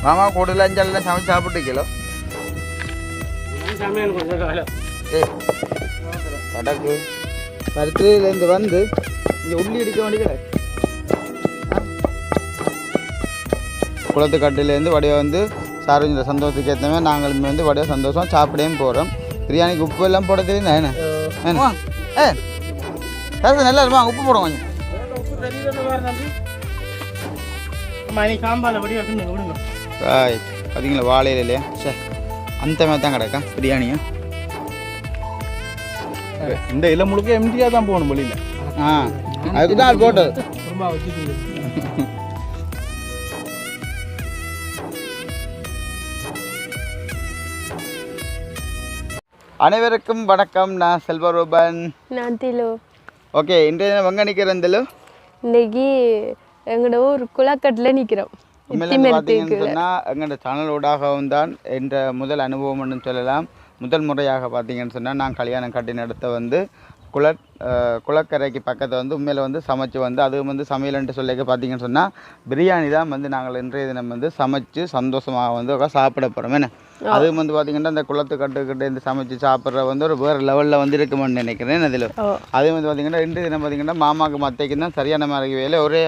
மாமா கூடுதல் அஞ்செல்லாம் சமைச்சு சாப்பிட்டு கிலோ கடக்கு பருத்துலேருந்து வந்து இங்கே உள்ளி அடிக்க வேண்டிய குளத்துக்கட்டிலேருந்து வடிவ வந்து சார் இந்த சந்தோஷத்துக்கு ஏற்ற மாதிரி நாங்களுமே வந்து வடிவ சந்தோஷம் சாப்பிடையும் போகிறோம். பிரியாணிக்கு உப்பு எல்லாம் போட தெரியுமா என்ன நல்லா இருமா உப்பு போடும் கொஞ்சம் பார்த்தீங்களா வாழையில இல்லையா சார் அந்த மாதிரி தான் கிடக்கா பிரியாணியும். இந்த இலை முழுக்க எம்டியாக தான் போகணும் வெளியில். அதுக்கு தான் அது போட்டது. அனைவருக்கும் வணக்கம். நான் செல்வரூபன். நான் திலு. ஓகே, இன்றைய தினம் எங்கே நிற்கிறேன் திலு? இன்னைக்கு எங்களோட ஊர் குளக்கட்டில் நிற்கிறோம். பார்த்தீங்கன்னு சொன்னால் எங்களோட சேனலோடாகவும் தான் என்ற முதல் அனுபவம்னு சொல்லலாம். முதல் முறையாக பார்த்தீங்கன்னு சொன்னால் நான் கல்யாணம் கட்டின இடத்த வந்து குளக்கரைக்கு பக்கத்தில் வந்து உண்மையில் வந்து சமைச்சு வந்து அதுவும் வந்து சமையல்ன்ட்டு சொல்லிக்க பார்த்தீங்கன்னு சொன்னால் பிரியாணி தான் வந்து நாங்கள் இன்றைய தினம் வந்து சமைச்சு சந்தோஷமாக வந்து சாப்பிட போகிறோம். என்ன அதுவும் வந்து பார்த்தீங்கன்னா இந்த குளத்துக்கட்டுக்கிட்ட இந்த சமைச்சு சாப்பிட்ற வந்து ஒரு வேறு லெவலில் வந்து இருக்குமென்னு நினைக்கிறேன். அதில் அதே வந்து பார்த்தீங்கன்னா இன்றைய தினம் பார்த்தீங்கன்னா மாமாவுக்கு மத்தைக்கு தான் சரியான மாதிரி வேலை ஒரே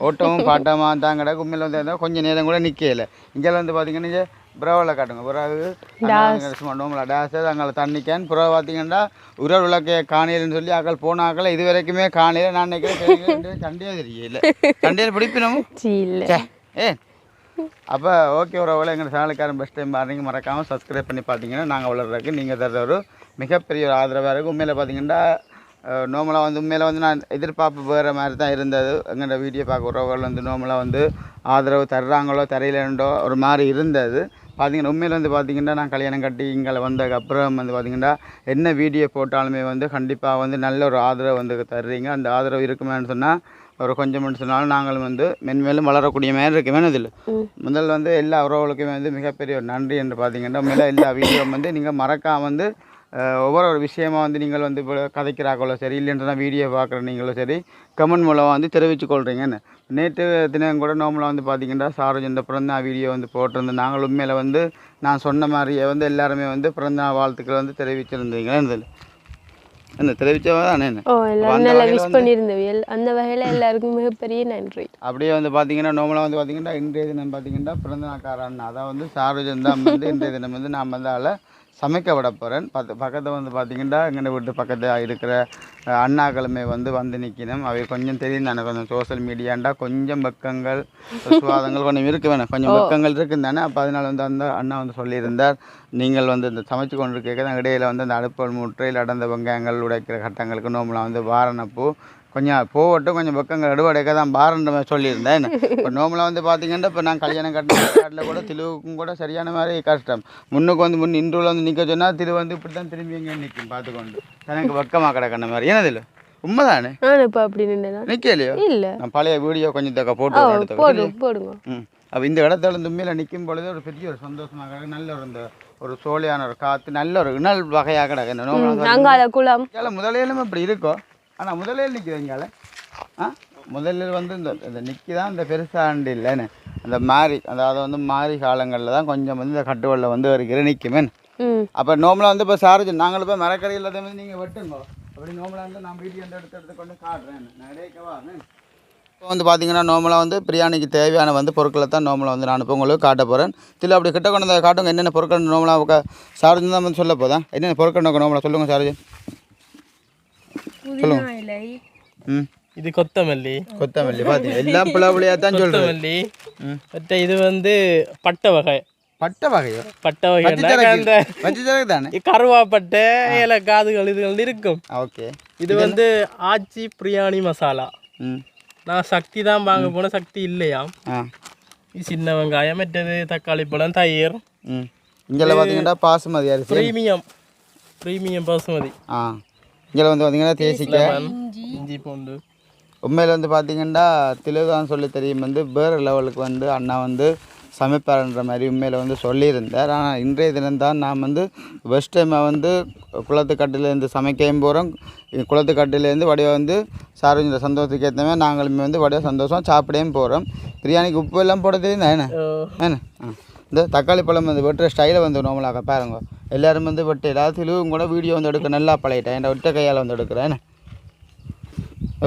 ஓட்டமும் பாட்டமாக தான் கிடக்கு. உண்மையில் வந்து கொஞ்சம் நேரம் கூட நிற்கலை. இங்கே வந்து பார்த்தீங்கன்னா புறவில் காட்டுங்க. பிறகு டேஸ் அங்கே தண்ணி கேன் புறவை பார்த்தீங்கன்னா உரல் விளக்க காணியல்னு சொல்லி அக்கள் போன ஆக்கள் இது வரைக்குமே காணியில் நான் நினைக்கிறேன் சண்டையாக தெரியல. சண்டையில் பிடிப்பினோம் அப்போ ஓகே உறவுகளை எங்கள் சேனலுக்காரன் பெஸ்ட் டைம் பாருங்க மறக்காமல் சப்ஸ்கிரைப் பண்ணி பார்த்தீங்கன்னா நாங்கள் வளர்றதுக்கு நீங்கள் தர்ற ஒரு மிகப்பெரிய ஒரு ஆதரவாக இருக்குது. உண்மையில் பார்த்தீங்கன்னா நார்மலாக வந்து உண்மையில் வந்து நான் எதிர்பார்ப்பு வேறு மாதிரி தான் இருந்தது. எங்களோட வீடியோ பார்க்க உறவுகள் வந்து நார்மலாக வந்து ஆதரவு தர்றாங்களோ தரையிலண்டோ ஒரு மாதிரி இருந்தது. பார்த்திங்கன்னா உண்மையில் வந்து பார்த்திங்கன்னா நான் கல்யாணம் கட்டி இங்கே வந்ததுக்கப்புறம் வந்து பார்த்திங்கன்னா என்ன வீடியோ போட்டாலுமே வந்து கண்டிப்பாக வந்து நல்ல ஒரு ஆதரவு வந்து தர்றீங்க. அந்த ஆதரவு இருக்குமேன்னு சொன்னால் ஒரு கொஞ்சம் சொன்னாலும் நாங்களும் வந்து மென்மேலும் வளரக்கூடிய மாதிரி இருக்குமே. இதில் முதல் வந்து எல்லா உறவுகளுக்குமே வந்து மிகப்பெரிய ஒரு நன்றி என்று பார்த்திங்கன்னா உண்மையில் எல்லா வீடியோ வந்து நீங்கள் மறக்காம வந்து ஒவ்வொரு விஷயமாக வந்து நீங்கள் வந்து இப்போ கதைக்கிறாங்களோ சரி இல்லைன்றதான் வீடியோ பார்க்குற நீங்களும் சரி கமெண்ட் மூலமாக வந்து தெரிவித்து கொள்கிறீங்கன்னு. நேற்று தினம் கூட நார்மலாக வந்து பார்த்திங்கன்னா சாரோஜன் பிறந்தா வீடியோ வந்து போட்டிருந்தேன். நாங்கள் உண்மையில் வந்து நான் சொன்ன மாதிரியே வந்து எல்லாருமே வந்து பிறந்த வாழ்த்துக்கள் வந்து தெரிவிச்சிருந்தீங்களே. இதில் என்ன தெரிவிச்சவா தானே அந்த வகையில் எல்லாருக்கும் மிகப்பெரிய நன்றி. அப்படியே வந்து பார்த்தீங்கன்னா நார்மலாக வந்து பார்த்தீங்கன்னா இன்றைய தினம் பார்த்தீங்கன்னா பிறந்த நாக்காரன் அதான் வந்து சாரோஜன் தான் வந்து இன்றைய தினம் வந்து நான் வந்து அதில் சமைக்க விட போகிறேன். பக்கத்தில் வந்து பார்த்திங்கன்னா எங்கள் வீட்டு பக்கத்தில் இருக்கிற அண்ணாக்களுமே வந்து நிற்கணும். அவை கொஞ்சம் தெரியும் தானே கொஞ்சம் சோசியல் மீடியாண்டா கொஞ்சம் பக்கங்கள் சுவாதங்கள் கொஞ்சம் இருக்கு வேணும் கொஞ்சம் பக்கங்கள் இருக்குன்னு தானே. அப்போ அதனால் வந்து அந்த அண்ணா வந்து சொல்லியிருந்தார் நீங்கள் வந்து இந்த சமைச்சு கொண்டு கேட்க தான் இடையில வந்து அந்த அடுப்பல் முற்றையில் அடர்ந்த வெங்காயங்கள் உடைக்கிற கட்டங்களுக்கு நோம்பலாம் வந்து வாரணப்பூ கொஞ்சம் போகட்டும் கொஞ்சம் பக்கங்கள் அடுவடைக்க தான் பாருன்ற மாதிரி சொல்லியிருந்தேன். இப்போ நோம்பலாக வந்து பார்த்திங்கன்னா இப்போ நான் கல்யாணம் கட்டின கூட திலுவுக்கும் கூட சரியான மாதிரி கஷ்டம். முன்னுக்கு வந்து இன்றுவில் வந்து நிற்க சொன்னால் திரு வந்து இப்படி தான் திரும்பி எங்கே நிற்கும் பார்த்துக்கொண்டு எனக்கு பக்கமாக கிடக்கிற மாதிரி. ஏன்னதில்ல உண்மைதானே நிற்கலையோ இல்லை நான் பழைய வீடியோ கொஞ்சம் போட்டு போடுங்க. அப்போ இந்த இடத்துல உண்மையில் நிற்கும் பொழுது ஒரு பெரிய ஒரு சந்தோஷமாக கிடக்கு. நல்ல ஒரு இந்த ஒரு சோழியான ஒரு காற்று நல்ல ஒரு இணல் வகையாக கிடக்கு. இந்த நோம்பலாக முதலையிலும் இப்படி இருக்கோ ஆனால் முதலில் நிற்கிறீங்கள முதலில் வந்து இந்த நிற்கி தான் இந்த பெருசாண்டு இல்லைன்னு அந்த மாறி அதாவது வந்து மாறி காலங்களில் தான் கொஞ்சம் வந்து இந்த கட்டுவலில் வந்து இருக்கிற நிற்குமே. அப்போ நோம்பலாக வந்து இப்போ சார்ஜ் நாங்களும் போய் மரக்கறி இல்லாத வந்து நீங்கள் வெட்டுங்க அப்படி நோம்பலாக வந்து நான் வீடியோ எடுத்து கொண்டு காட்டுறேன் நான் இடையக்கவா. இப்போ வந்து பார்த்தீங்கன்னா நோம்பலாக வந்து பிரியாணிக்கு தேவையான வந்து பொருட்களை தான் நோம்பலாக வந்து நான் இப்போ உங்களுக்கு காட்ட போகிறேன். தில்லை அப்படி கிட்ட கொண்டு வந்து காட்டுங்க என்னென்ன பொருட்கள் நோம்பலாக சார்ஜ் தான் வந்து சொல்ல போதான் என்னென்ன பொருட்கள் நோம்பலாக சொல்லுங்கள் சார்ஜ் சொல்லுங்க. இது கொத்தமல்லி பாத்தீங்க எல்லாம் புலா தான் சொல்றேன். இது வந்து பட்டை வகை கருவாப்பட்டை ஏலக்காதுகள் இதுகள் இருக்கும். ஓகே இது வந்து ஆச்சி பிரியாணி மசாலா. நான் சக்தி தான் வாங்க போன சக்தி இல்லையா. இது சின்ன வெங்காயம் மற்றது தக்காளி பழம் தயிர். இங்கே பார்த்தீங்கன்னா பாசுமதி அரிசி பிரீமியம் பாசுமதி. இங்கே வந்து பார்த்தீங்கன்னா தேசிக்காய் இஞ்சி பூண்டு. உண்மையில் வந்து பார்த்தீங்கன்னா திலுதான் சொல்லி தெரியும் வந்து வேறு லெவலுக்கு வந்து அண்ணா வந்து சமைப்பார்ன்ற மாதிரி உண்மையில் வந்து சொல்லியிருந்தார். ஆனால் இன்றைய தினம்தான் நாம் வந்து ஃபஸ்ட் டைமாக வந்து குளத்துக்கட்டிலேருந்து சமைக்கவும் போகிறோம். குளத்துக்கட்டிலேருந்து வடிவ வந்து சார் இந்த சந்தோஷத்துக்கு ஏற்றமே நாங்களுமே வந்து வடிவ சந்தோஷம் சாப்பிடையும் போகிறோம். பிரியாணிக்கு உப்பு எல்லாம் போட தெரியுதா என்ன என்ன இந்த தக்காளி பழம் வந்து வெட்டுற ஸ்டைலை வந்து நார்மலாக பாருங்க எல்லோரும் வந்து வெட்டு ஏதாவது தெளிவும் கூட வீடியோ வந்து எடுக்க நல்லா பழகிட்டேன் என் ஒற்றை கையால் வந்து எடுக்கிறேன் என்ன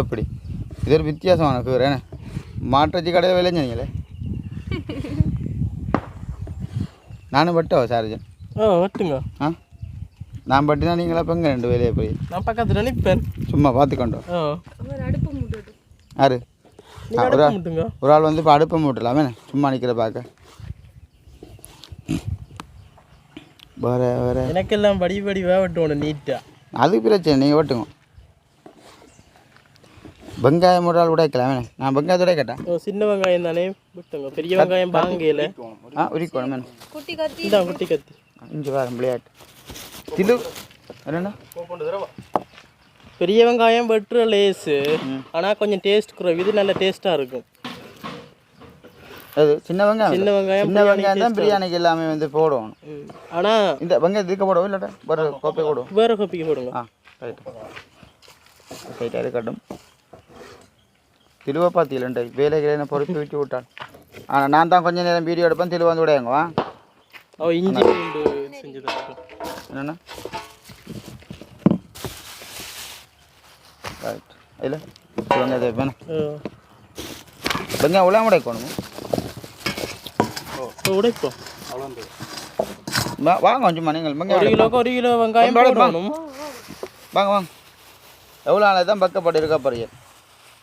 எப்படி இது ஒரு வித்தியாசமான கூறு என்ன மாட்டுறச்சி கடையில் விளைஞ்சீங்களே நானும் வெட்டவா சார்ஜன் வெட்டுங்க ஆ நான் பட்டினா நீங்களா இப்போ ரெண்டு வேலையை போய் நான் பக்கத்தில் நிற்பேன் சும்மா பார்த்துக்கொண்டோம் யாரு ஒரு ஆள் வந்து இப்போ அடுப்பை மூட்டலாமே சும்மா நிற்கிற பார்க்க வேற வேற எனக்கெல்லாம் படி வெட்டணும் நீட்டாக அது பிரச்சனை நீங்கள் வெட்டுங்க வெங்காயம் ஒரு ஆள் உடைக்கலாமே நான் வெங்காயத்தை உடைக்கட்டேன் சின்ன வெங்காயம் தானே விட்டுங்க பெரிய வெங்காயம் பாங்கையில் உரிக்கணும் மேம் குட்டி கத்தி இங்கே வேறு விளையாட்டு திலு என்னண்ணா பெரிய வெங்காயம் வெட்டுற லேஸு ஆனால் கொஞ்சம் டேஸ்ட் குறைவு இது நல்ல டேஸ்ட்டாக இருக்கும் அது சின்ன வெங்காயம் சின்ன வெங்காயம் தான் பிரியாணிக்கு எல்லாமே வந்து போடுவோம் ஆனால் இந்த வெங்காயம் இதுக்க போடுவோம் இல்லாட்டா வேறு கோப்பை போடுவோம் வேறு கோப்பிக்கு போடுங்க ரைட்டாக இருக்கட்டும் திலுவை பார்த்தீங்களா வேலைகளை பொறுப்பு விட்டு விட்டான் ஆனால் நான் தான் கொஞ்சம் நேரம் வீடியோ எடுப்பேன் திலுவை வந்து விடையாங்குவா அவள் இஞ்சி பூண்டு செஞ்சு என்னண்ணா ரைட் இல்லை வெங்காயத்தை வேணும் வெங்காயம் உள்ள உடைக்கணும் உடைப்போம் வாங்க கொஞ்சம் நீங்கள் வெங்காயம் 1 கிலோ வெங்காயம் போடணும் வாங்க வாங்க எவ்வளோ நாள் தான் பக்கப்பட்டு இருக்க போறீங்க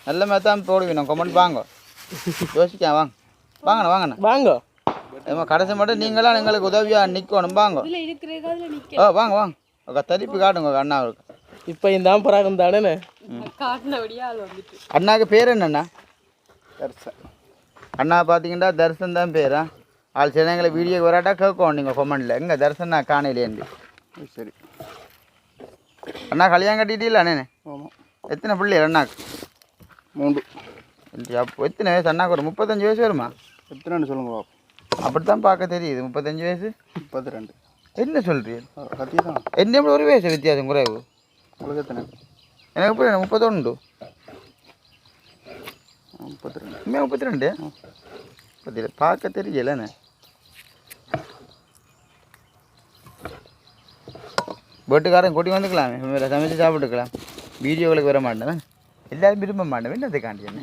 நல்ல மாதிரி தான் போடுவீங்க கமெண்ட் வாங்க யோசிக்க வாங்க வாங்கண்ணா வாங்கண்ணா வாங்க ஏமா கடைசி மட்டும் நீங்களாம் எங்களுக்கு உதவியாக நிற்கணும் வாங்க வாங்க வாங்க தரிப்பு காட்டுங்க அண்ணாவுக்கு இப்போ இந்த ஆம்பராகம் தானே அண்ணாவுக்கு பேர் என்னண்ணா தர்சன் அண்ணா பார்த்தீங்கன்னா தர்சன் தான் பேரா ஆள் சரி எங்களை வீடியோக்கு வராட்டா கேட்கும் நீங்கள் கொமெண்டில் எங்கே தர்சன் நான் காணையிலேருந்து சரி அண்ணா கல்யாணம் கட்டிட்டீங்களா அண்ணே எத்தனை பிள்ளைகள் அண்ணாக்கு 3 அப்போ எத்தனை வயசு அண்ணாக்கு ஒரு 35 வயசு வருமா எத்தனை சொல்லுங்க அப்படி தான் பார்க்க தெரியுது 35 வயசு 32 என்ன சொல்கிறீங்க என்ன எப்படி ஒரு வயசு வித்தியாசம் குறைவு உங்களுக்கு எத்தனை எனக்கு எப்படி 31 32 32 பார்க்க தெரியலண்ணே வீட்டுக்காரன் கூட்டி வந்துக்கலாமே வேறு சமைச்சு சாப்பிட்டுக்கலாம் வீடியோகளுக்கு வர மாட்டேன் எல்லாரும் விரும்ப மாட்டேன் என்னதுக்காண்டி என்ன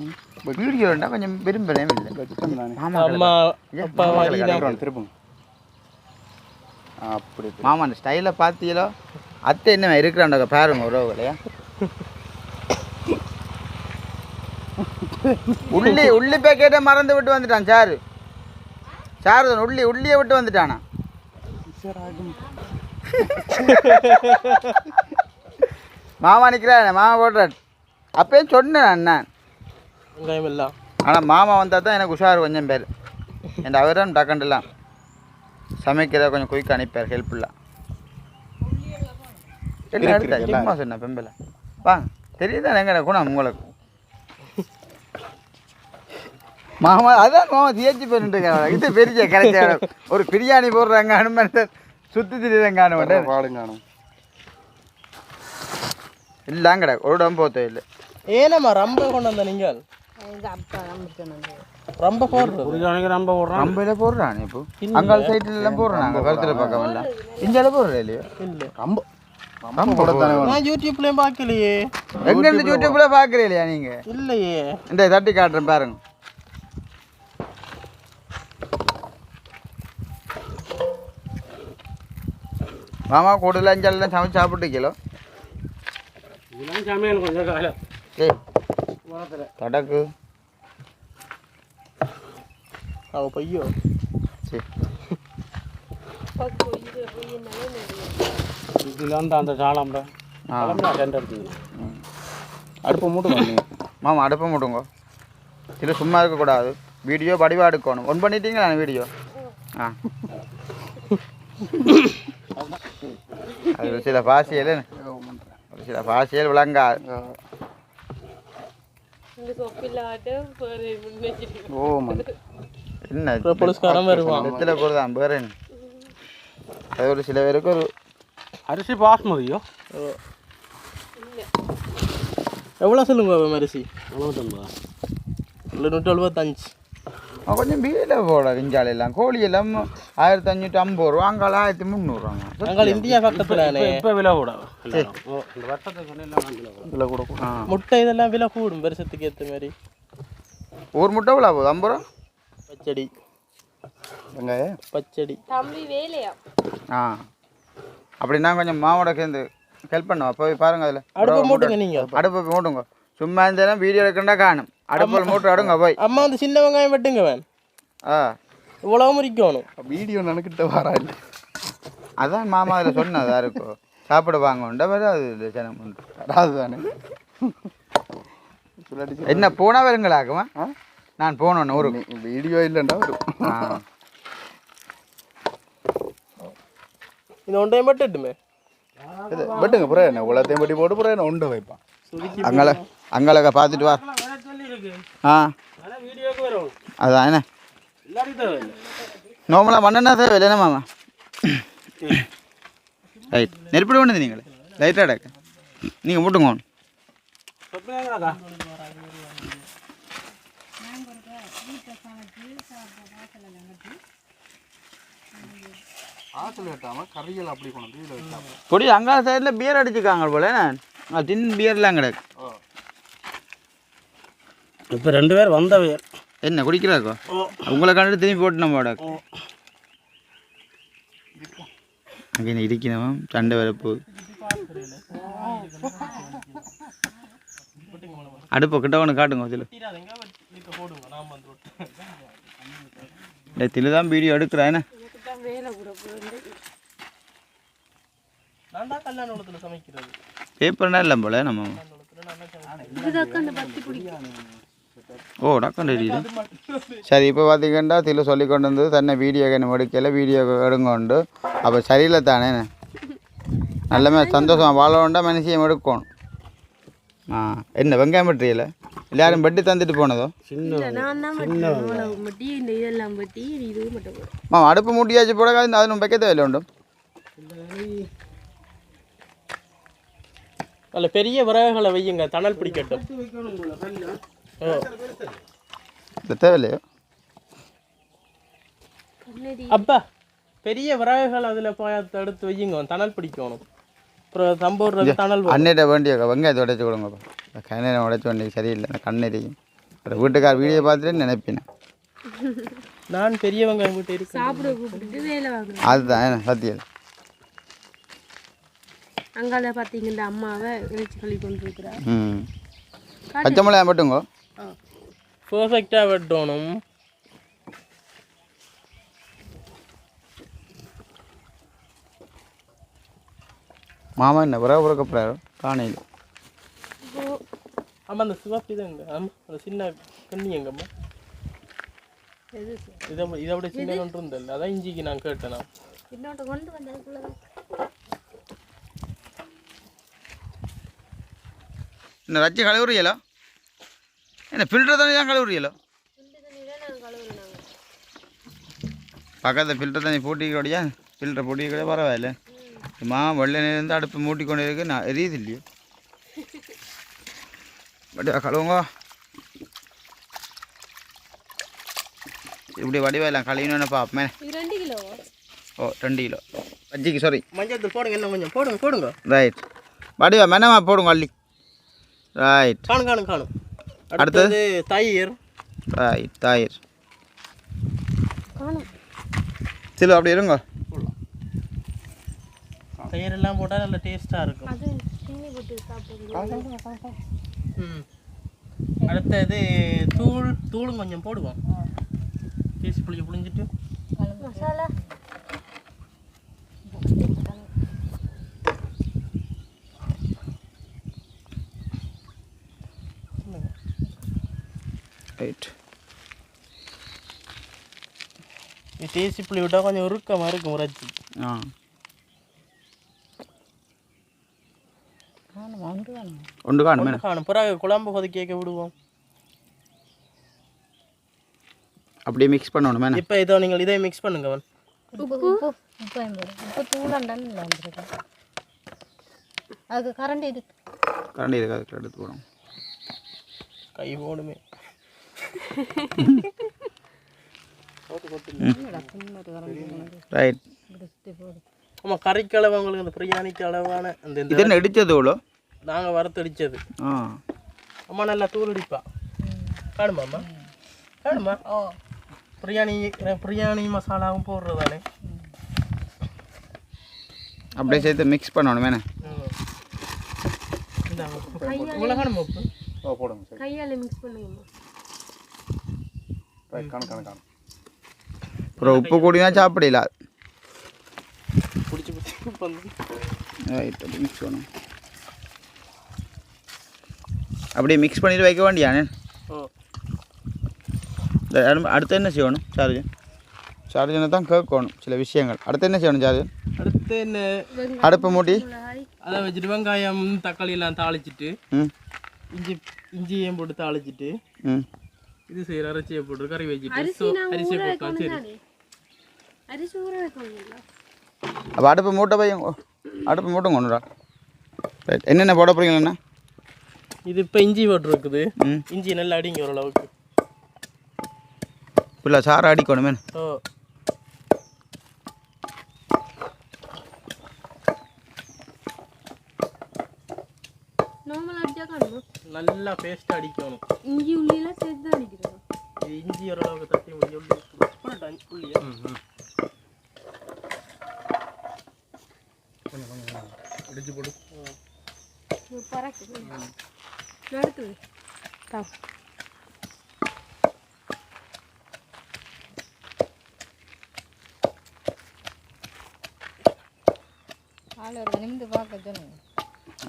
வீடியோன்னா கொஞ்சம் விரும்பவே இல்லை அப்படி மாமா அந்த ஸ்டைலை பார்த்தீங்களோ அத்தை என்ன இருக்கிறாண்ட பாருங்க உறவுகளையா உள்ளி பேக்கெட்டை மறந்து விட்டு வந்துட்டான் சாரு உள்ளியை விட்டு வந்துட்டானா மாமா நிற்கிறானே மாமா போடுறான் அப்பயும் சொன்னேன் அண்ணன் வெங்காயம் எல்லாம் ஆனால் மாமா வந்தால் தான் எனக்கு உஷார் கொஞ்சம் பேர் என் அவரும் டக்கண்டெல்லாம் சமைக்கிறத கொஞ்சம் குயிக்காக அனுப்பார் ஹெல்ப்ஃபுல்லாக என்ன எடுத்தா சும்மா சொன்னேன் பெம்பில் வாங்க தெரியுதான் எங்கட குணம் உங்களுக்கு மாமா அதான் மாமா தியேச்சி பண்ணிட்டு இது பெரிய கிடைச்ச ஒரு பிரியாணி போடுறாங்க அனுமன் சுற்றி திரியாங்க பாடுங்கானும் இல்லைங்கடா ஒரு இடம் போத்தோ இல்லை ஏனம்மா ரொம்ப கொண்டு வந்த நீங்கள் ரொம்ப ரம்பையில போடுறான் இப்போ அங்காள் சைட்ல எல்லாம் போடுறான் அங்கே கருத்துல பக்கம் எல்லாம் இந்தியாவில் போடுறேன் இல்லையோ இல்லை ரொம்ப யூடியூப்லயும் பார்க்கலையே எங்க இருந்து யூடியூப்ல பார்க்குறீ இல்லையா நீங்க இல்லையே இந்த தட்டி காட்டுறேன் பாருங்க மாமா கூடுதல் அஞ்சாலாம் சமைச்சு சாப்பிட்டு கிலோ சமையல் கொஞ்சம் காலம் ஏய் தடக்கு அவ பையோ சரி இதுல அந்த சாலம் அடுப்பு மூட்டு மாமா அடுப்பை மூட்டுங்க இல்லை சும்மா இருக்கக்கூடாது வீடியோ வடிவாக எடுக்கணும் ஒன் பண்ணிட்டீங்களா வீடியோ ஆ அது சில பாசியல் ஒரு சில பாசியல் விளங்காது என்ன எத்தனை பேர் தான் பேர் என்ன அது ஒரு சில பேருக்கு ஒரு அரிசி பாஸ்மதியோ எவ்வளோ சொல்லுங்க அரிசி 75 இல்லை 175 கொஞ்சம் வீல போட விஞ்சாலெல்லாம் கோழி எல்லாம் 1550 ரூபா அங்கால 1300 நாங்கள் இந்தியா பக்கத்தில் இப்போ விலை கூட இந்த வருஷத்தை விலை கூட முட்டை இதெல்லாம் விலை கூடும் வருஷத்துக்கு ஏற்ற மாதிரி. ஒரு முட்டை விழா போகுது 50 ரூபா பச்சடி வெங்காயம் பச்சடி தம்பி வேலையா ஆ அப்படின்னா கொஞ்சம் மாவோட சேர்ந்து ஹெல்ப் பண்ணுவா போய் பாருங்க அதில் அடுப்பு மூட்டுங்க நீங்கள். அடுப்பை மூட்டுங்க சும்மா இருந்தாலும் வீடியோ எடுக்கண்டா காணும் அடுப்பில் மூட்டு அடுங்க போய். அம்மா வந்து சின்ன வெங்காயம் வெட்டுங்க வேன் ஆ இவ்வளவு முறிக்கணும். வீடியோ நினைக்கிட்ட வரா இல்லை. அதான் மாமா அதில் சொன்னதா இருக்கும் சாப்பிட வாங்கண்டா வேறு அது இல்லை ஜனம் உண்டு அதுதானே என்ன போனால் வருங்களாக்குமா நான் போனோன்னு ஒரு வீடியோ இல்லைண்டா வரும். ஆ இது ஒன்றையும் பட்டுட்டுமே இது வெட்டுங்க புற என்ன உலகத்தையும் பட்டி போட்டு புற என்ன உண்டை வைப்பான். அங்கே பார்த்துட்டு வா. ஆ வீடியோக்கு வரும் அதான் என்ன நார்மலாக மண்ணெண்ணா தேவை இல்லைன்னா மாமா. ரைட் நெருப்பிட வேண்டியது நீங்கள் லைட்டாக அடக்க நீங்கள் மூட்டுங்க. ஆற்றுல வெட்டாமல் கறிகள் அப்படி கொண்டு வீட்டில் வச்சாமல் பொடி அங்கால சைடில் பியர் அடிச்சுக்காங்க போல டின் பியர்லாம் கிடக்கு. இப்போ 2 பேர் வந்தவை என்ன குடிக்கிறாக்கோ உங்களை கண்டுட்டு திரும்பி போட்டு நம்ம வாடகை அங்கே என்ன இருக்கணும் சண்டை வரப்போகுது. அடுப்பை கிட்ட ஒன்று காட்டுங்க இதில் தில்லு தான் வீடியோ எடுக்கிறா என்ன நான் தான் கல்யாணத்தில் சமைக்கிறது. பேப்பர்னா இல்லை போல நம்ம ஓ டக்குன்னு தெரியுது. சரி இப்போ பார்த்தீங்கன்னா தில்லு சொல்லி கொண்டு வந்து தன்னை வீடியோ நம்ம எடுக்கல வீடியோ எடுங்கொண்டு அப்போ சரியில்லை தானே நல்லமே சந்தோஷமாக வாழ வேண்டாம் மனுஷியம் எடுக்கணும். ஆ என்ன வெங்காயம் பற்றியில எல்லாரும் பட்டி தந்துட்டு போனதோ அடுப்பு மூட்டியாச்சு போடாது அதில் வைக்க தேவையில்லை உண்டு. அதில் பெரிய விறகுகளை வையுங்க தணல் பிடிக்கட்டும். தேவையில்லையோ அப்பா பெரிய விறகுகள் அதில் போய் எடுத்து வையுங்க தணல் பிடிக்கணும். அப்புறம் தம்போடுறது தணல் அன்னிட்ட வேண்டிய வெங்காயத்தை உடைச்சி கொடுங்கப்பா கண்ணெண்ணெய் உடைச்சி வேண்டிய சரியில்லை கண்ணெறியும் வீட்டுக்கார் வீடியோ பார்த்துட்டு நினைப்பினேன் நான் பெரிய வெங்காயம் வீட்டு இருக்கேன். அதுதான் சத்தியம். அங்கால பார்த்தீங்கன்னா அம்மாவை இறைச்சி கழுவி கொண்டு இருக்கிறா. ம் பச்சை மிளகாய் மட்டுங்க பர்ஃபெக்டாக வெட்டணும். மாமா என்ன உறவு உறக்கப்படுறாரு காணையில். ஆமாம் அந்த சிவப்பு இது எங்க ஆமாம் அந்த சின்ன கண்ணி எங்கம்மா இதை விட சின்ன ஒன்று இருந்தல அதான் இஞ்சிக்கு நான் கேட்டேன். நான் இன்னொன்று கொண்டு வந்ததுக்குள்ள என்ன ரச்சி கழுவுறியலோ என்ன ஃபில்டர் தண்ணி தான் கழுவுறியலோ பக்கத்தில் ஃபில்டர் தண்ணி போட்டிக்கோடியா ஃபில்டர் போட்டிக்கூட பரவாயில்ல வெள்ளை நேரம் அடுப்பு மூட்டி கொண்டு இருக்கு நான் எரியுது இல்லையோ வடிவா கழுவுங்க இப்படி வடிவாயில்லாம் கழுவினோன்னு பார்ப்பேன். 2 கிலோ ஓ 2 கிலோ பஜ்ஜிக்கு சாரி மஞ்சள் போடுங்க என்ன கொஞ்சம் போடுங்க ரைட் வடிவா மெனமா போடுங்க அள்ளி ரைட் காணும். அடுத்தது தயிர் ரைட் தயிர் சில அப்படி இருங்க தயிர் எல்லாம் போட்டால் நல்ல டேஸ்ட்டாக இருக்கும். அடுத்தது தூளும் கொஞ்சம் போடுவோம் பேசி புளிஞ்சிட்டு மசாலா ரைட். தேசி புளி விட்டால் கொஞ்சம் உருக்கமாக இருக்கும் உரைச்சி. ஆ ஒன்று காணும் பிறகு குழம்பு கொதிக்க விடுவோம். அப்படியே மிக்ஸ் பண்ணணும் மேம். இப்போ இதோ நீங்கள் இதை மிக்ஸ் பண்ணுங்க. உப்பு தூளண்டான்னு வந்துருக்கேன். அதுக்கு கரண்டி இருக்கு அதுக்கு எடுத்து போடும் கை போடுமே. ரைட். ஆமாம் கறிக்கு அளவு உங்களுக்கு அந்த பிரியாணிக்கு அளவான அந்த இது என்ன இடிச்சது எவ்வளோ? நாங்கள் வறுத்தடிச்சது. ஆ அம்மா நல்லா தூள் அடிப்பா. காணுமாம்மா காணுமா? பிரியாணி மசாலாவும் போடுறதானே அப்படியே சேர்த்து மிக்ஸ் பண்ணணும் வேணே. இவ்வளோ காணுமா உப்பு? ஓ போடுங்க சரி. கையால் மிக்ஸ் பண்ணுங்கம்மா. ரைட் காணும். அப்புறம் உப்பு கூடினா சாப்பிடல. பிடிச்சி உப்பு வந்து ரைட் அப்படி மிக்ஸ் பண்ணணும். அப்படியே மிக்ஸ் பண்ணிட்டு வைக்க வேண்டியானே. ஓ அடுத்து என்ன செய்யணும் சார்ஜனை தான் கேட்கணும் சில விஷயங்கள். அடுத்து என்ன செய்யணும் சார்ஜன்? அடுத்து என்ன அடுப்பு மூட்டி அதை வச்சுட்டு வெங்காயம் தக்காளி எல்லாம் தாளிச்சிட்டு இஞ்சியும் போட்டு தாளிச்சிட்டு இது செய்கிற அரைச்சியை போட்டு கறி வச்சுட்டு அரிசியை போட்டா சரி. அரிசி ஊற வைக்கணுங்களா? அப்போ அடுப்பு மூட்டை பையன் அடுப்பு மூட்டும் கொண்டுடா. ரைட். என்னென்ன போட போகிறீங்களா? இது இப்போ இஞ்சி போட்டுருக்குது. இஞ்சி நல்லா அடிங்க ஓரளவுக்கு. ஃபுல்லாக சாரை அடிக்கணுமே. ஓ நார்மலாக அடிச்சா காணுமா? நல்லா பேஸ்ட் அடிக்கணும். இஞ்சி உள்ளிலாம் சேர்த்து தான் அடிக்கிறோம். இது இஞ்சி ஓரளவுக்கு தட்டி உள்ளி உள்ளியா அடிச்சு போடு. பறக்கு நடக்குது.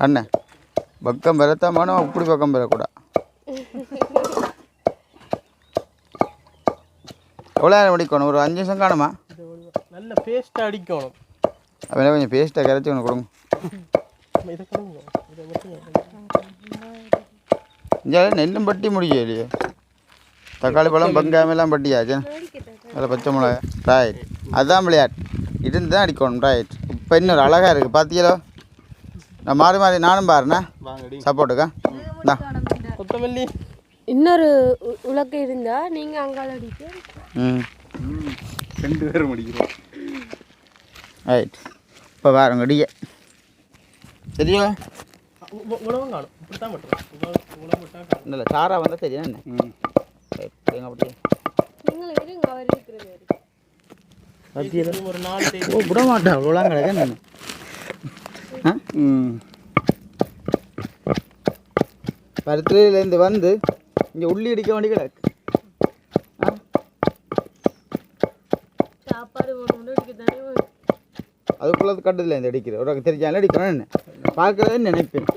அண்ணன் பக்கம் பெறத்தான் வேணும், இப்படி பக்கம் பெறக்கூடாது. எவ்வளோ நேரம் அடிக்கணும்? ஒரு 5 நிமிஷம் காணுமா? நல்ல பேஸ்ட்டாக அடிக்கணும். அப்படின்னா கொஞ்சம் பேஸ்ட்டாக கரைச்சி ஒன்று கொடுங்க. இதை கொடுங்க. இதை மட்டும் இங்கே நெல்லும் பட்டி முடியும் இல்லையே. தக்காளி பழம் வெங்காயமெல்லாம் பட்டியாச்சு. அதில் பச்சை மிளகா. ரைட். அதுதான் விளையாட்டு. இருந்து தான் அடிக்கணும். ரைட். இப்போ இன்னொரு அழகாக இருக்குது பார்த்தீங்களோ. நான் மாறி நானும் பாருண்ணா சப்போர்ட்டுக்கா. கொத்தமல்லி இன்னொரு உலக்கு இருந்தா நீங்க அங்கால அடிக்க. 2 பேரும் முடிக்கிறோம். ரைட். இப்போ பாருங்க அடிக்க சரியா? உணவும் காணும். இப்படி தான் மட்டும் இல்லை சாரா வந்தால் சரியா என்ன? ரைட். அப்படியே நீங்கள் இருங்க அவர் இருக்கிறது. ஒரு 4 ஓ விட மாட்டேன் அவ்வளோலாம் கிடையாது நான். பருத்திலேருந்து வந்து இங்கே உள்ளி அடிக்க வேண்டி கிடக்கு. சாப்பாடு ஒன்று அடிக்க தானே. அதுக்குள்ளது கட்டுதில்லை இந்த அடிக்கிற உனக்கு தெரிஞ்சாலும் அடிக்கணும் என்ன பார்க்குறதுன்னு நினைப்பேன்.